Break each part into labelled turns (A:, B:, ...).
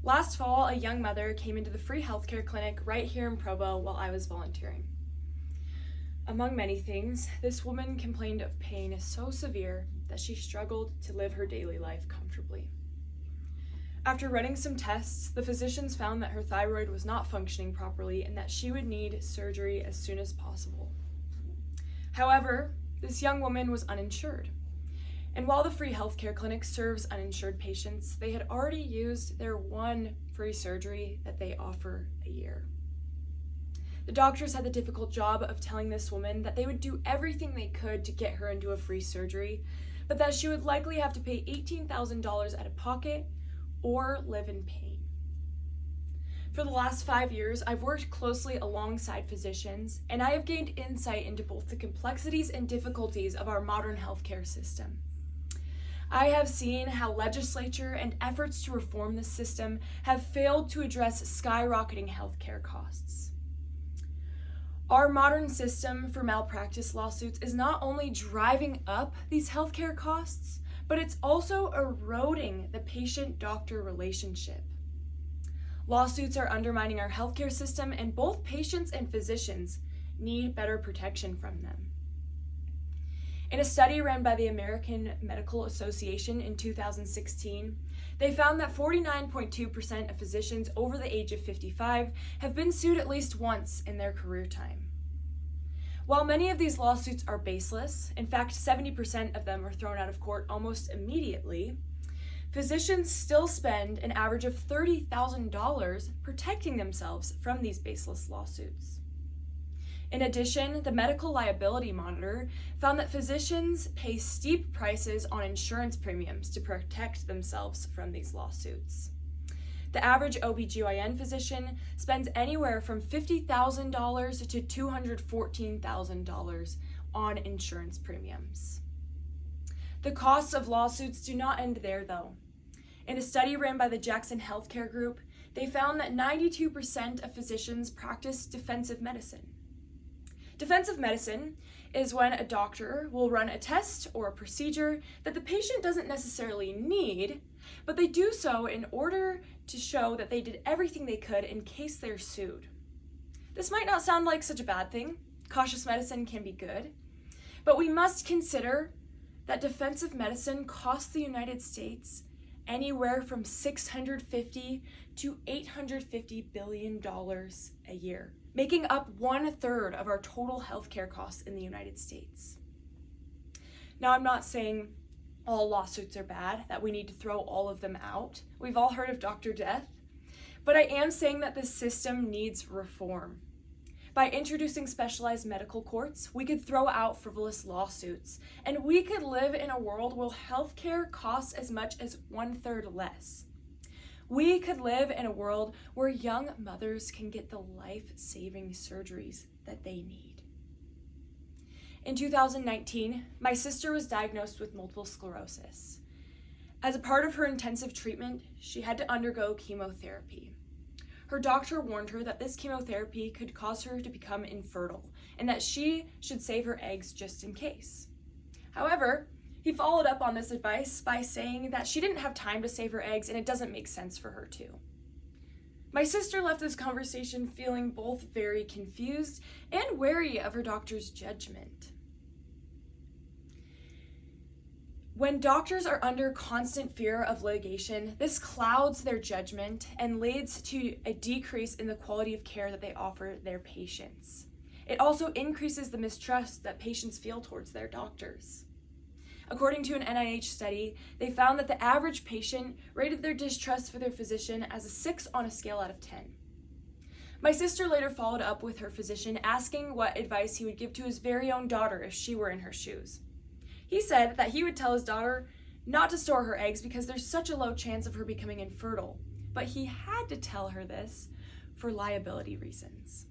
A: Last fall, a young mother came into the free healthcare clinic right here in Provo while I was volunteering. Among many things, this woman complained of pain so severe that she struggled to live her daily life comfortably. After running some tests, the physicians found that her thyroid was not functioning properly and that she would need surgery as soon as possible. However, this young woman was uninsured. And while the free healthcare clinic serves uninsured patients, they had already used their one free surgery that they offer a year. The doctors had the difficult job of telling this woman that they would do everything they could to get her into a free surgery, but that she would likely have to pay $18,000 out of pocket or live in pain. For the last 5 years, I've worked closely alongside physicians, and I have gained insight into both the complexities and difficulties of our modern healthcare system. I have seen how legislature and efforts to reform the system have failed to address skyrocketing healthcare costs. Our modern system for malpractice lawsuits is not only driving up these healthcare costs, but it's also eroding the patient-doctor relationship. Lawsuits are undermining our healthcare system, and both patients and physicians need better protection from them. In a study run by the American Medical Association in 2016, they found that 49.2% of physicians over the age of 55 have been sued at least once in their career time. While many of these lawsuits are baseless, in fact 70% of them are thrown out of court almost immediately, physicians still spend an average of $30,000 protecting themselves from these baseless lawsuits. In addition, the Medical Liability Monitor found that physicians pay steep prices on insurance premiums to protect themselves from these lawsuits. The average OB/GYN physician spends anywhere from $50,000 to $214,000 on insurance premiums. The costs of lawsuits do not end there, though. In a study ran by the Jackson Healthcare Group, they found that 92% of physicians practice defensive medicine. Defensive medicine is when a doctor will run a test or a procedure that the patient doesn't necessarily need, but they do so in order to show that they did everything they could in case they're sued. This might not sound like such a bad thing. Cautious medicine can be good, but we must consider that defensive medicine costs the United States anywhere from $650 to $850 billion a year, making up 1/3 of our total healthcare costs in the United States. Now, I'm not saying all lawsuits are bad, that we need to throw all of them out. We've all heard of Dr. Death, but I am saying that the system needs reform. By introducing specialized medical courts, we could throw out frivolous lawsuits, and we could live in a world where healthcare costs as much as 1/3 less. We could live in a world where young mothers can get the life-saving surgeries that they need. In 2019, my sister was diagnosed with multiple sclerosis. As a part of her intensive treatment, she had to undergo chemotherapy. Her doctor warned her that this chemotherapy could cause her to become infertile and that she should save her eggs just in case. However, he followed up on this advice by saying that she didn't have time to save her eggs and it doesn't make sense for her to. My sister left this conversation feeling both very confused and wary of her doctor's judgment. When doctors are under constant fear of litigation, this clouds their judgment and leads to a decrease in the quality of care that they offer their patients. It also increases the mistrust that patients feel towards their doctors. According to an NIH study, they found that the average patient rated their distrust for their physician as a 6 on a scale out of 10. My sister later followed up with her physician asking what advice he would give to his very own daughter if she were in her shoes. He said that he would tell his daughter not to store her eggs because there's such a low chance of her becoming infertile, but he had to tell her this for liability reasons.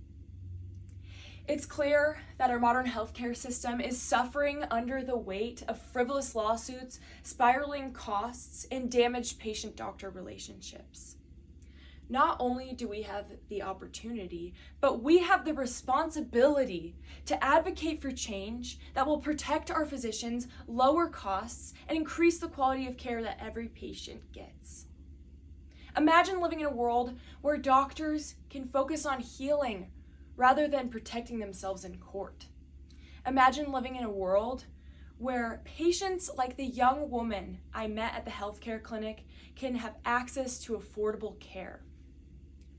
A: It's clear that our modern healthcare system is suffering under the weight of frivolous lawsuits, spiraling costs, and damaged patient-doctor relationships. Not only do we have the opportunity, but we have the responsibility to advocate for change that will protect our physicians, lower costs, and increase the quality of care that every patient gets. Imagine living in a world where doctors can focus on healing rather than protecting themselves in court. Imagine living in a world where patients like the young woman I met at the healthcare clinic can have access to affordable care.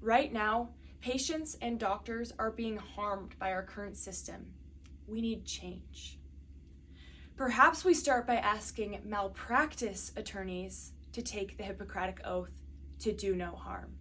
A: Right now, patients and doctors are being harmed by our current system. We need change. Perhaps we start by asking malpractice attorneys to take the Hippocratic Oath to do no harm.